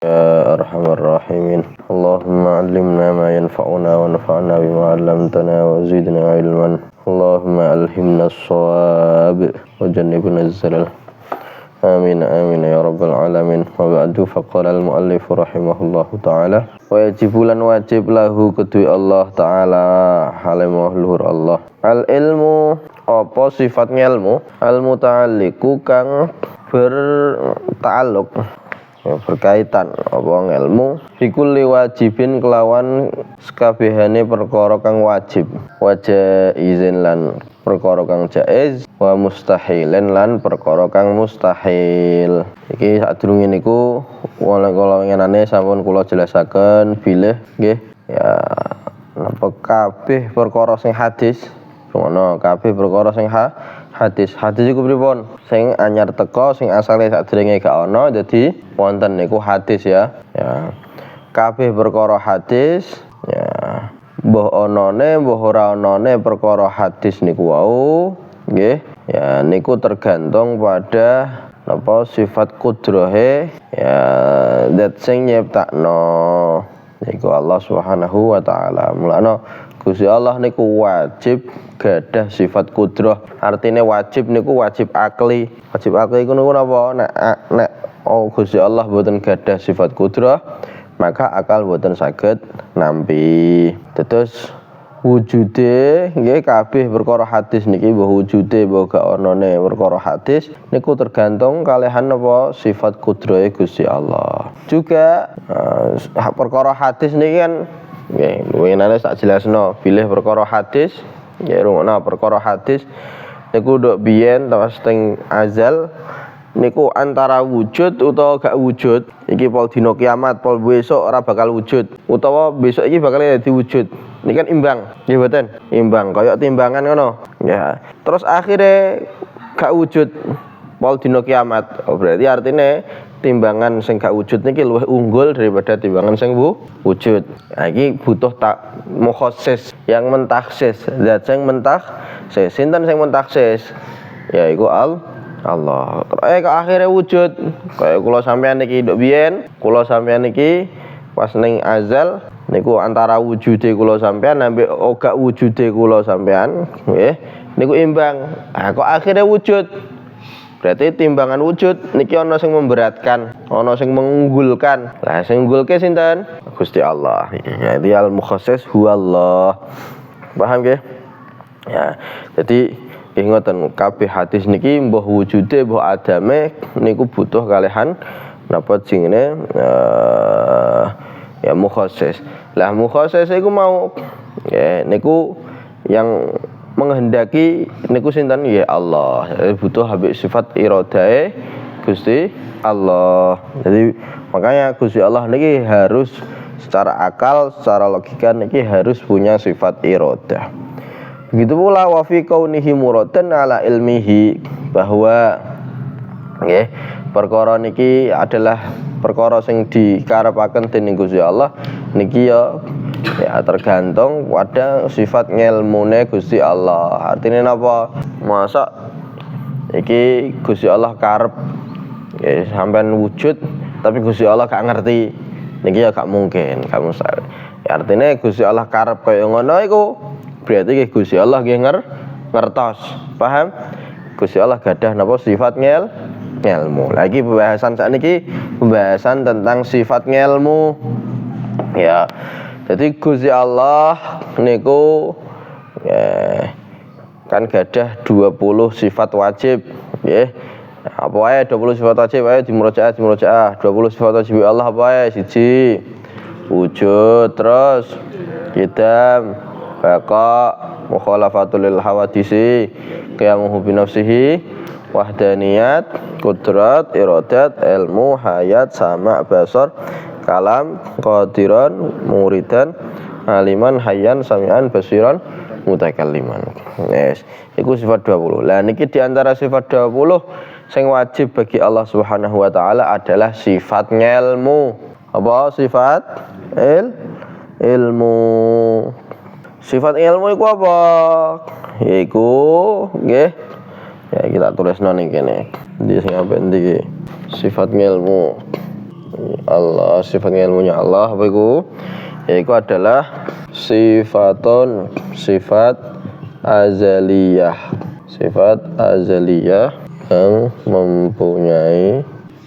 يا أرحم الراحمين اللهم علمنا ما ينفعنا وانفعنا بما علمتنا وزدنا علما اللهم ألهمنا الصواب وجنبنا الزلل آمين آمين يا رب العالمين. وبعد فقال المؤلف رحمه الله تعالى wajib lan wajib lahu kedui Allah ta'ala halimah luhur Allah al ilmu apa sifat ilmu al muta'alliku kang berta'alluq berkaitan apa ilmu bikulli wajibin kelawan sekabehane perkara kang wajib wajah izin lan perkara kang jaiz wa mustahilen lan perkara kang mustahil. Iki sadurunge niku kala ngenane sampun kula jelasaken bilih nggih ya napa kabeh perkara sing hadis ngono kabeh perkara sing hadis iku pripun sing anyar teka sing asale sadurunge gak ana dadi wonten niku hadis ya kabeh perkara hadis ya mbah anane mbah ora anane perkara hadis niku wau nggih ya niku tergantung pada napa sifat kudrahe ya zat sing nyiptakno niku Allah Subhanahu wa taala. Mulane Gusti Allah niku wajib gadah sifat kudrah. Artine wajib niku wajib akli. Wajib akli iku niku napa? Nek Gusti Allah boten gadah sifat kudrah, maka akal boten saged nampi. Terus wujude nggih kabeh perkara hadis niki mbah wujude mbah gak onone perkara hadis niku tergantung kalihan napa sifat kudrahe Gusti Allah. Juga perkara hadis niki kan nggih luwihane tak jelasno bilih perkara hadis nggih rungokno perkara hadis niku nduk biyen ta teng azal niku antara wujud utawa gak wujud iki pol dina kiamat pol besok ora bakal wujud utawa besok iki bakal dadi wujud ini kan imbang nggih mboten imbang kaya timbangan ngono ya terus akhirnya gak wujud pol dina kiamat berarti artine timbangan sing gak wujud niki luwih unggul daripada timbangan sing wujud. Nah, iki butuh tak mukhassis yang mentaksis zat sing mentaksis sinten sing mentaksis yaiku Allah. Terus kok akhirnya wujud kaya kula sampean niki nduk biyen kula sampean niki pas ning azal niku antara wujude kula sampean ambek gak wujude kula sampean nggih niku imbang. Nah, kok akhirnya wujud berarti timbangan wujud niki ana sing memberatkan ana sing mengunggulkan. Lah sing ngunggulke sinten? Gusti Allah. Ya itu al mukhassis huwallah. Paham nggih? Ya jadi ngoten kabeh hadis niki mbah wujude mbah adame niku butuh kalihan napa jenenge ya mukhassis. Lah mukhassis iku mau ya niku yang menghendaki niku sinten ya Allah. Jadi butuh habis sifat iradahe Gusti Allah. Jadi makanya Gusti Allah niki harus secara akal, secara logika niki harus punya sifat iradah. Begitu pula wa fi kaunihi muradan ala ilmihi bahwa nggih perkara niki adalah perkara sing dikarepaken dening Gusti Allah niki ya tergantung pada sifat ngilmune Gusti Allah. Artinya napa? Masa iki Gusti Allah karep ya sampean wujud tapi Gusti Allah gak ngerti. Niki ya gak mungkin, gak mustahil. Ya artinya Gusti Allah karep kaya ngono iku berarti Gusti Allah nggih ngertos. Paham? Gusti Allah gadah napa sifat ngilmu. Lagi pembahasan sakniki pembahasan tentang sifat ngilmu. Ya. Jadi Gusti Allah niku kan gadah 20 sifat wajib nggih. Apa wae 20 sifat wajib ayo dimurojaah 20 sifat wajib Allah apa wae siji wujud terus qidam baqa mukhalafatul lil hawadisi qiyamuhu bi nafsihi wahdaniyat qudrat iradat ilmu hayat sama basar kalam qadiran muridan aliman hayyan samian basiran mutakalliman. Yes, iku sifat 20. Lah niki di antara sifat 20 sing wajib bagi Allah Subhanahu wa taala adalah sifat ilmu. Apa sifat ilmu? Sifat ilmu iku apa? Yaiku nggih ya kita tulisno ning kene. Di sing apa iki? Sifat ilmu. Allah, sifat ilmunya Allah apa iku? Yaiku adalah sifat azaliyah. Sifat azaliyah yang mempunyai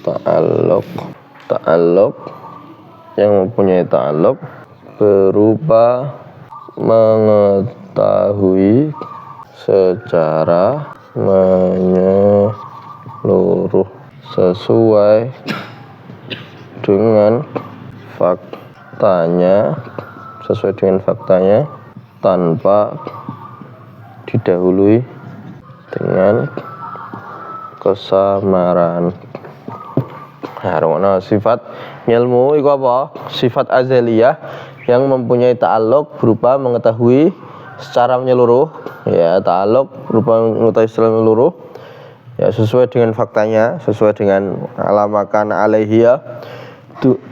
ta'alluq berupa mengetahui secara menyeluruh sesuai dengan faktanya tanpa didahului dengan kesamaran. Nah, sifat ilmu itu apa? Sifat azaliyah yang mempunyai ta'alluq berupa mengetahui secara menyeluruh, ya, ta'alluq berupa mengetahui secara menyeluruh, ya, sesuai dengan faktanya, sesuai dengan alamakan alaihi, ya,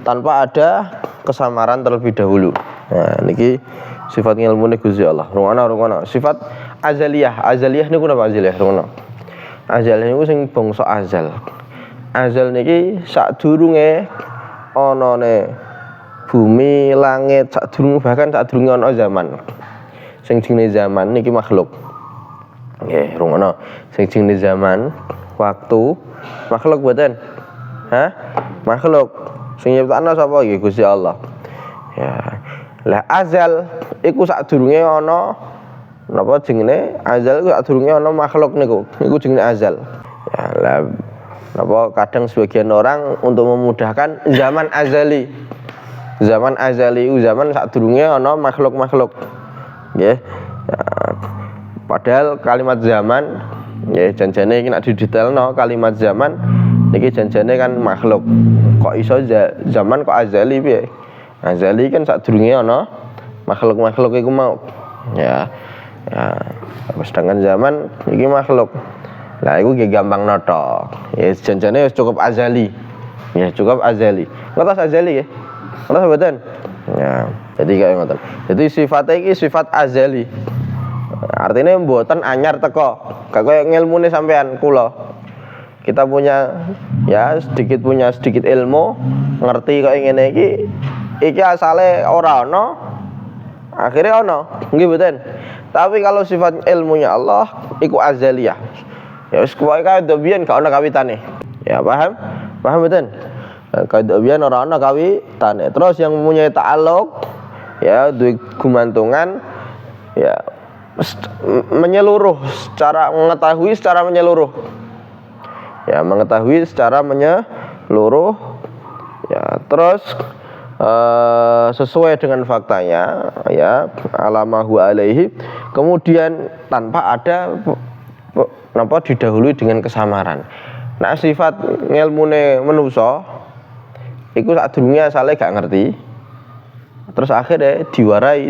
tanpa ada kesamaran terlebih dahulu. Nah, niki sifat ilmu ini Gusti Allah. Rungokno. Sifat azaliyah niku napa azaliyah? Rungokno. Azaliyah niku sing bangsa azal. Azal niki sadurunge anane bumi, langit, bahkan sadurunge ana zaman. Sing jenenge zaman niki makhluk. Nggih, rungokno. Sing jenenge zaman, waktu, makhluk mboten? Makhluk. Sing nyiptakno sapa nggih? Gusti Allah. Ya. Lah azal iku sadurunge ana napa jenenge? Azal iku sadurunge ana makhluk niku. Niku jenenge azal. Ya, lah napa kadang sebagian orang untuk memudahkan zaman azali. Zaman azali itu zaman sadurunge ana makhluk-makhluk. Nggih. Ya, padahal kalimat zaman nggih janjane iki nek didetailno kalimat zaman niki janjane kan makhluk. Kok iso zaman kok azali piye? Azali kan sadurunge ana makhluk-makhluk iku mau. Ya. Sedangkan zaman iki makhluk. Lah iku nggih gampang noto. Ya janjane wis cukup azali. Ya cukup azali. Ngertos azali nggih? Ngertos mboten? Ya, jadi kaya ngoten. Jadi sifatnya iki sifat azali. Artinya mboten anyar teko. Gak kaya ngilmune sampean kula. Kita punya sedikit ilmu, ngerti kaya ngene iki asale ora ana, akhirnya ana. Nggih mboten? Tapi kalau sifat ilmunya Allah iku azaliyah. Ya wis kowe kae biyen gak ana kawitane. Ya paham? Paham mboten? Kae biyen ora ana kawitane. Terus yang mempunyai ta'alluq ya duwe gumantungan ya menyeluruh secara mengetahui secara menyeluruh. Ya mengetahui secara menyeluruh. Ya terus sesuai dengan faktanya ya alamahu alaihi, kemudian tanpa ada didahului dengan kesamaran. Nah sifat ngilmune manusa iku sadurunge asale gak ngerti, terus akhirnya diwarai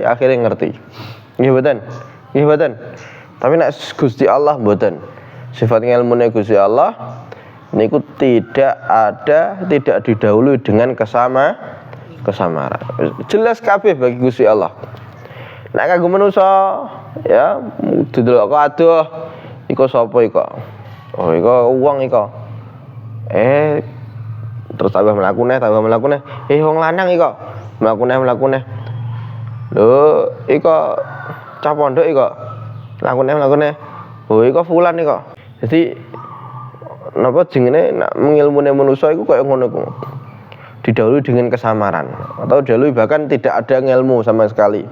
akhirnya ngerti. Nggih mboten? Tapi nek Gusti Allah mboten. Sifat ngilmune Gusti Allah niku tidak didahului dengan kesamaran. Jelas kabeh bagi Gusti Allah. Nek kanggo manusa ya didelok kok aduh iku sapa iku? Oh iku wong iku. Terus tambah mlakune. Wong lanang iku. Mlakune. Lho, iku cah pondok iku. Mlakune. Oh iku fulan iku. Jadi napa jenenge nek ngilmune manusa iku kaya ngono iku. Didahului dengan kesamaran atau didahului bahkan tidak ada ngilmu sama sekali.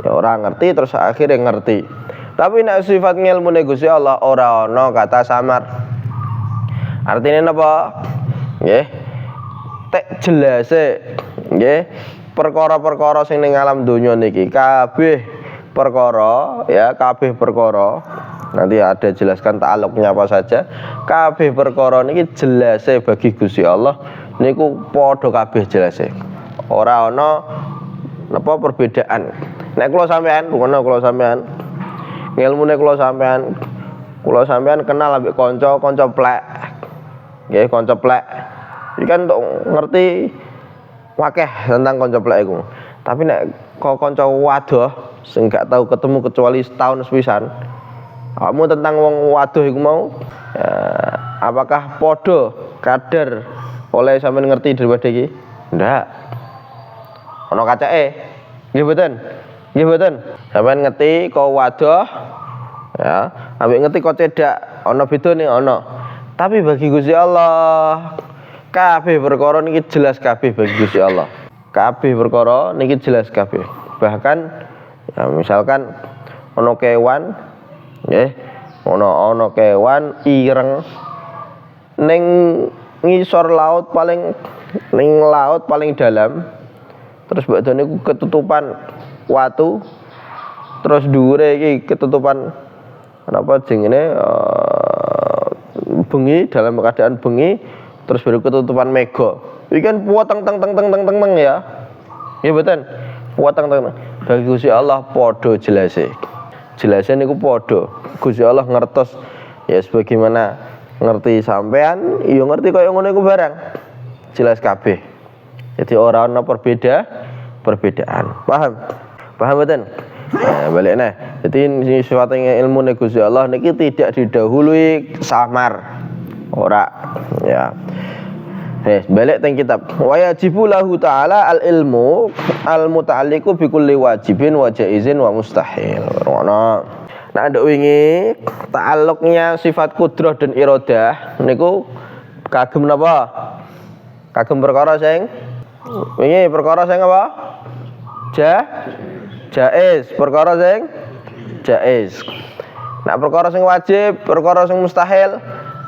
Ya orang ngerti terus akhirnya ngerti. Tapi nek sifat ngilmune Gusti Allah ora ana kata samar. Artinya napa? Nggih. Tek jelase nggih perkara-perkara sing ning alam donya niki kabeh perkara nanti ada jelaskan ta'alluqnya apa saja. Kabeh perkara niki jelase bagi Gusti Allah niku padha kabeh jelase. Ora ana napa perbedaan. Nek kula sampean, ngilmune kula sampean kenal ambek kanca plek. Nggih, kanca plek. Iki kan untuk ngerti wakeh tentang kanca plek iku. Tapi nek kok kanca wadoh sing gak tau ketemu kecuali setahun sepisan. Kamu tentang wong wadoh iku mau apakah padha kadar oleh sampean ngerti daripada iki? Ndak. Ana kacake. Nggih mboten? Nggih mboten. Sampean ngerti kok wadoh ya, ambek ngerti kok cedak ana bedane ana. Tapi bagi Gusti Allah kabeh perkara niki jelas kabeh bagi Gusti Allah. Kabeh perkara niki jelas kabeh. Bahkan ya misalkan ana kewan nggih, ana kewan ireng ning ngisor laut paling dalam. Terus badane niku ketutupan watu. Terus dhuwure iki ketutupan napa jenenge bengi, dalam keadaan bengi, terus baru ketutupan mega. Iki kan puweteng teng ya. Nggih mboten? Puweteng teng. Bagi Gusti Allah padha jelase. Jelase niku padha. Gusti Allah ngertos ya sebagaimana ngerti sampean, ya ngerti kaya ngono iku barang. Jelas kabeh. Jadi ora ana perbedaan. Paham? Paham mboten? Nah, balik nah. Jadi sifat ilmu Gusti Allah niki tidak didahului samar. Ora ya. Balik teng kitab. Wa yajibu lahu ta'ala al ilmu al muta'alliqu bi kulli wajibin wa jaizin wa mustahil. Ngono. Nah, nduk wingi ta'alluqnya sifat kudrah dan iradah niku kagem napa? Kagem perkara sing wingi perkara sing apa? Jaiz, perkara sing jaiz. Nah, perkara sing wajib, perkara sing mustahil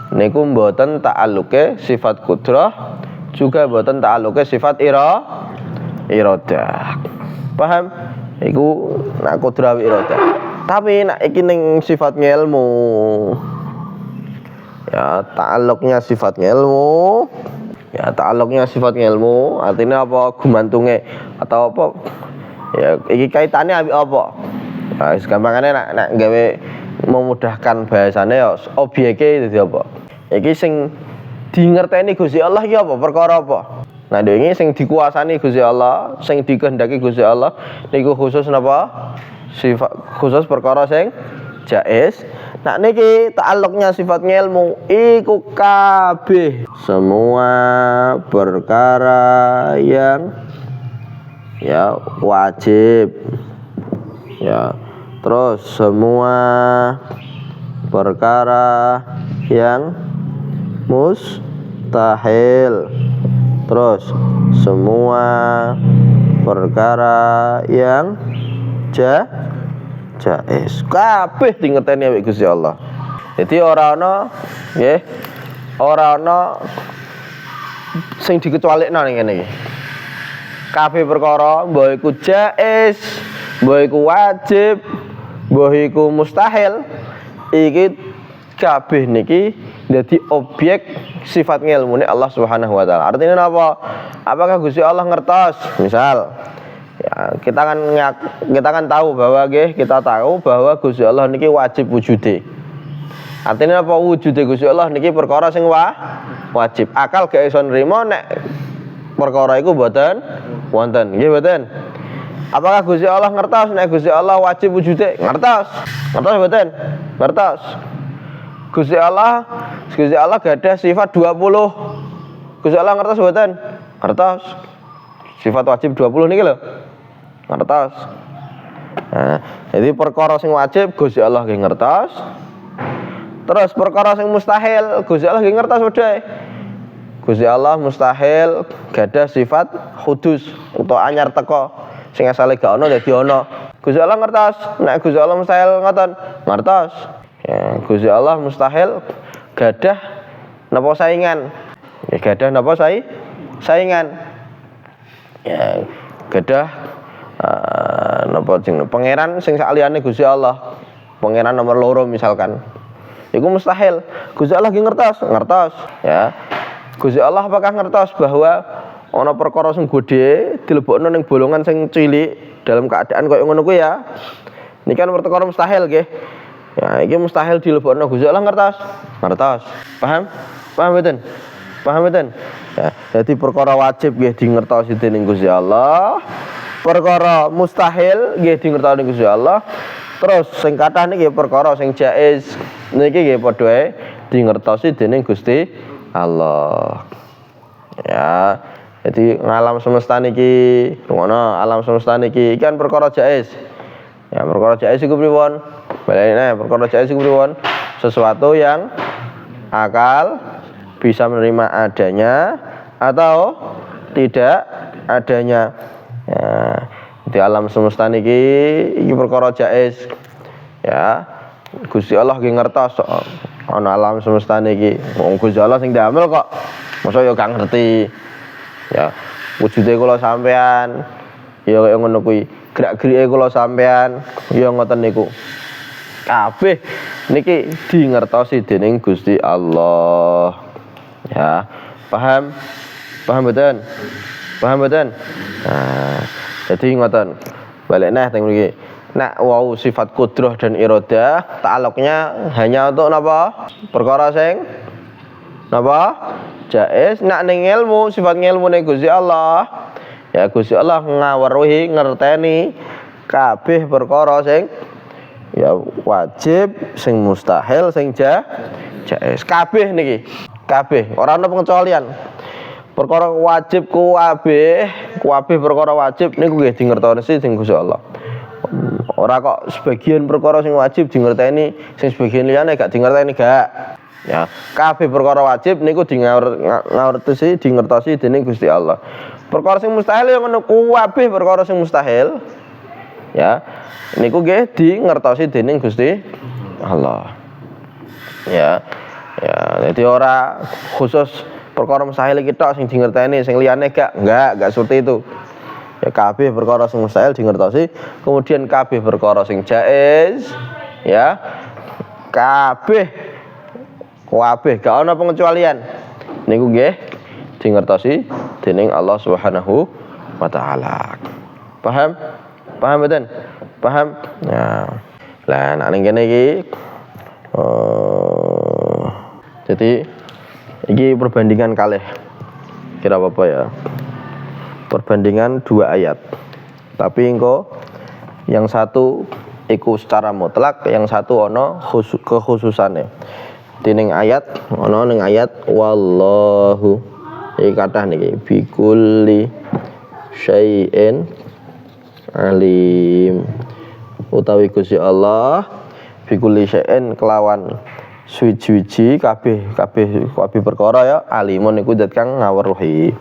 niku mboten ta'alluqe sifat kudrah, juga mboten ta'alluqe sifat iradah. Paham? Iku nak kudrah iradah. Tapi nak iki ning sifat ilmu. Ya, ta'alluqnya sifat ilmu. Ya, ta'alluqnya sifat ilmu artinya apa? Gumantunge atau apa? Ya, iki kaitane ambek apa? Nah, gampangane nak gawe memudahkan bahasane ya objeke dadi apa? Iki sing dingerteni Gusti Allah iki apa? Perkara apa? Nah, iki sing dikuasani Gusti Allah, sing dikehendaki Gusti Allah niku khusus napa? Sifat khusus perkara sing jaiz. Nah, niki ta'alluqnya sifat ilmu iku kabeh semua perkara yang ya wajib ya, terus semua perkara yang mustahil, terus semua perkara yang jaiz kabeh dingerteni awake Gusti Allah. Jadi ora ana nggih, ora ana sing dikecualikno ning kene iki. Kabeh perkara mbah iku jaiz, mbah iku wajib, mbah iku mustahil, iki kabeh niki dadi objek sifat ngilmune Allah Subhanahu wa taala. Artinya apa? Apakah Gusti Allah ngertos? Misal ya, kita kan tahu bahwa kita tahu bahwa Gusti Allah niki wajib wujude. Artinya apa? Wujude Gusti Allah niki perkara sing wajib. Akal gak iso nrimo nek perkara iku mboten wonten. Nggih mboten? Apakah Gusti Allah ngertos nek Gusti Allah wajib wujude? Ngertos. Ngertos mboten? Ngertos. Gusti Allah gadah sifat 20. Gusti Allah ngertos mboten? Ngertos. Sifat wajib 20 niki lho. Ngertos. Nah, jadi perkara sing wajib Gusti Allah nggih ngertos. Terus perkara sing mustahil Gusti Allah nggih ngertos wedhe. Gusti Allah mustahil gadah sifat hudus utawa anyar teko sing asale gak ono dadi ono. Gusti Allah ngertos. Nek Gusti Allah mustahil ngoten, ngertos. Ya, Gusti Allah mustahil gadah napa saingan. Ya, gadah napa saingan. Ya, gadah napa jeneng pangeran sing saliyane Gusti Allah. Pangeran nomor 2 misalkan. Iku mustahil. Gusti Allah ki ngertos, ya. Gusti Allah apakah ngertos bahwa ana perkara sing gedhe dilebokno ning bolongan sing cilik dalam keadaan koyo ngono kuwi ya. Niki kan perkara mustahil nggih. Ya, iki mustahil dilebokno Gusti Allah ngertos. Paham? Paham mboten? Ya, jadi perkara wajib nggih dingertosi dening Gusti Allah. Perkara mustahil nggih dingertosi Gusti Allah. Terus sing kathah niki perkara sing jaiz niki nggih padha ae dingertosi dening Gusti Allah. Ya. Jadi ngalam semesta niki, ngono alam semesta niki kan perkara jaiz. Ya, perkara jaiz iku pripun? Balene perkara jaiz iku pripun? Sesuatu yang akal bisa menerima adanya atau tidak adanya. Ya, di alam semesta niki iki perkara jaiz. Ya. Gusti Allah ki ngertos ana alam semesta niki. Wong Gusti Allah sing damel kok. Masa ya gak ngerti. Ya, wujude kula sampean ya kaya ngono kuwi. Gerak-gerike kula sampean ya ngoten niku. Kabeh niki dingertosi dening Gusti Allah. Ya, paham? Paham mboten? Paham mboten? Nah, jadi ngoten. Balik neh teng mriki. Nek wau sifat kudrah dan iradah ta'alluqnya hanya untuk napa? Perkara sing napa? Jaiz. Nek ning ilmu, sifat ngilmune Gusti Allah, ya Gusti Allah ngaweruhi ngerteni kabeh perkara sing ya wajib, sing mustahil, sing jaiz. Kabeh niki. Kabeh, ora ana pengecualian. Perkara wajib kabeh perkara wajib niku nggih dingertosi sing Gusti Allah. Ora kok sebagian perkara sing wajib dingerteni, sing sebagian liyane gak dingerteni gak. Ya, kabeh perkara wajib niku dingertosi dening Gusti Allah. Perkara sing mustahil ya ngono kabeh perkara sing mustahil. Ya, niku nggih dingertosi dening Gusti Allah. Ya. Ya, jadi ora khusus perkara mustahil iki tok sing dingerteni, sing liyane enggak seperti itu. Ya kabeh perkara sing mustahil dingertosi, kemudian kabeh perkara sing jaiz, ya. Kabeh gak ana pengecualian. Niku nggih dingertosi dening Allah Subhanahu wa taala. Paham? Paham mboten? Paham? Nah, lah nek kene iki jadi ini perbandingan kalih. Kira apa ya? Perbandingan 2 ayat. Tapi engko yang satu iku secara mutlak, yang satu ono kekhususane. Dening ayat ono ning ayat wallahu. Iki kathah niki bikulli syai'in alim. Utawi Gusti Allah bikulli syai'in kelawan suwi-wiji kabeh perkara ya alimun niku zat kang ngaweruhi.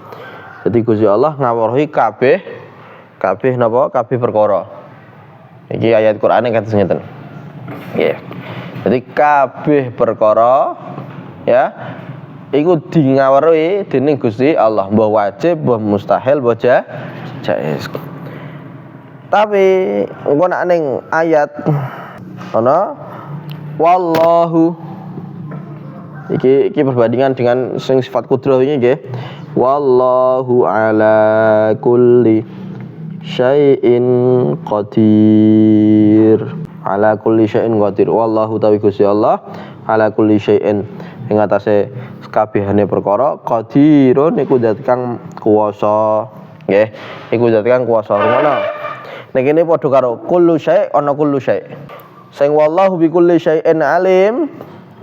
Jadi Gusti Allah ngaweruhi kabeh napa? Kabeh perkara. Iki ayat Qur'ane kados ngeten. Nggih. Jadi kabeh perkara ya iku ngaweruhi dening Gusti Allah, mbah wajib, mbah mustahil, mbah jaiz. Tapi engko nek ning ayat ana wallahu iki perbandingan dengan sing sifat kudrah ini nggih. Wallahu ala kulli syai'in qadir. Ala kulli syai'in qadir. Wallahu tawi Gusti Allah ala kulli syai'in ing atase kabehane perkara qadirun niku zat kang kuwasa. Nggih, iku zat kang kuwasa. Ngono. Nek kene padha karo kullu syai' ana kullu syai'. Sing wallahu bi kulli syai'in alim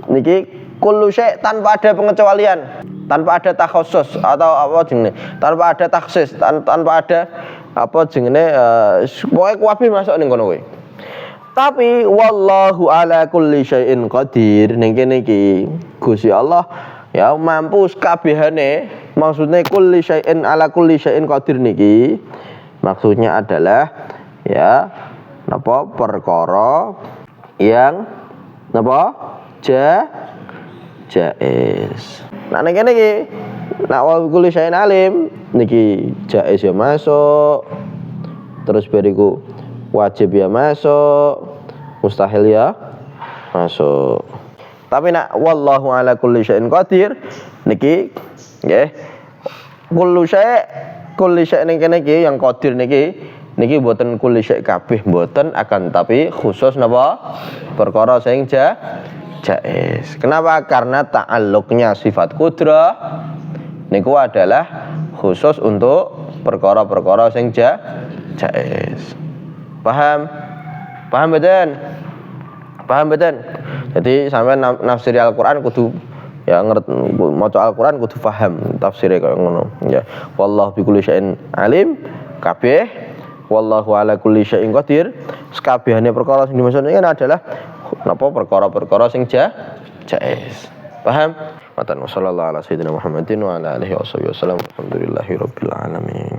niki kullu syai' tanpa ada pengecualian, tanpa ada takhusus atau apa jenenge, tanpa ada taksis, tanpa ada apa jenenge pokoke kabeh masuk ning kono kuwi. Tapi wallahu ala kulli syai'in qadir ning kene iki Gusti Allah ya mampu kabehane. Maksudnya kulli syai'in ala kulli syai'in qadir niki maksudnya adalah ya napa perkara yang napa jaiz. Nah nek kene iki nek wa kulli syai'in alim niki jaiz ya masuk. Terus bariku wajib ya masuk, mustahil ya masuk. Tapi nek wallahu ala kulli syai'in qadir niki nggih kullu syai' ning kene iki yang qadir niki mboten kulli syai' kabeh mboten, akan tapi khusus napa perkara sing jaiz. Kenapa? Karena ta'alluqnya sifat qudrah niku adalah khusus untuk perkara-perkara sing jaiz. Paham? Paham mboten? Paham mboten? Jadi sampean nafsiri Al-Qur'an kudu Ya ngerti maca Al-Qur'an kudu paham tafsire kaya ngono. Ya. Wallahu bikulli syai'in alim. Kabeh wallahu ala kulli syai'in qadir. Sekabehane perkara sing dimaksud ini adalah napa perkara-perkara sing jaiz. Paham? Matan sallallahu ala sayyidina Muhammadin wa ala alihi wasallam. Alhamdulillahirabbil alamin.